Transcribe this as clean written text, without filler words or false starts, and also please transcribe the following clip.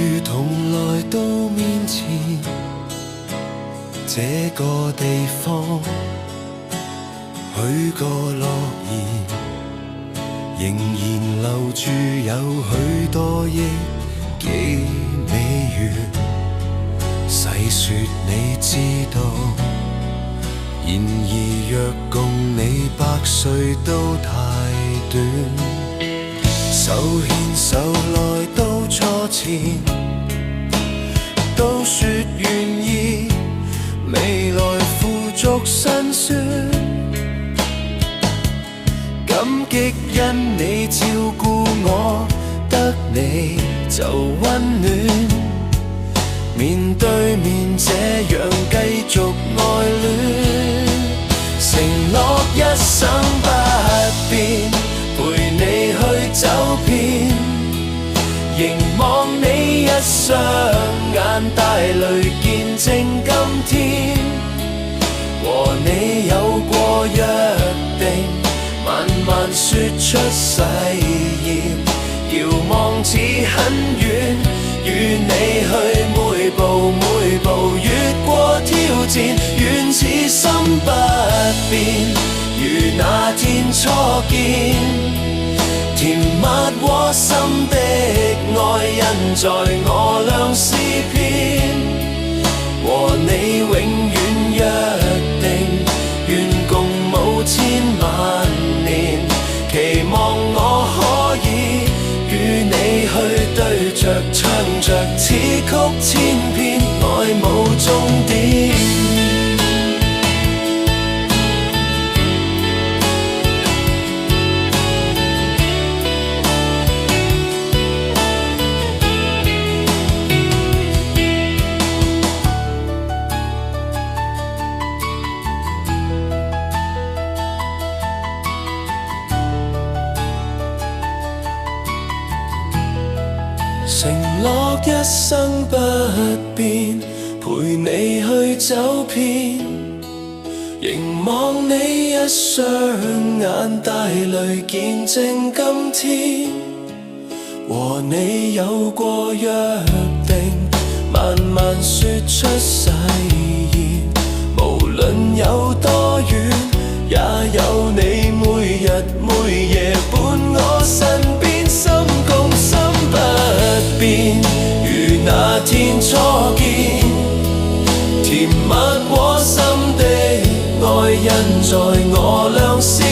如同來到面前，這個地方許個諾言，仍然留住有許多億幾美元。細說你知道，然而若共你100歲都太短。手牽手來到錯前，都說願意，未來付諸辛酸。感激因你照顧我，得你就溫暖。面對面這樣繼續愛戀，承諾一生不變，陪你去走遍，凝望你一雙眼，帶淚見證今天。和你有過約定，慢慢說出誓言，遙望似很遠，與你去每步每步越過挑戰，願此心不變，如那天初見。甜蜜窩心的愛印在我倆詩篇，和你永遠約定，願共舞千萬年，期望我可以與你去對着唱着此曲千遍，愛無終點。承諾一生不變，陪你去走遍，凝望你一雙眼，帶淚見證今天。和你有過約定，慢慢說出誓言，無論有多遠，也有你每日每夜伴我身邊，心共心不變，如那天初見。甜蜜窩心的愛印在我倆詩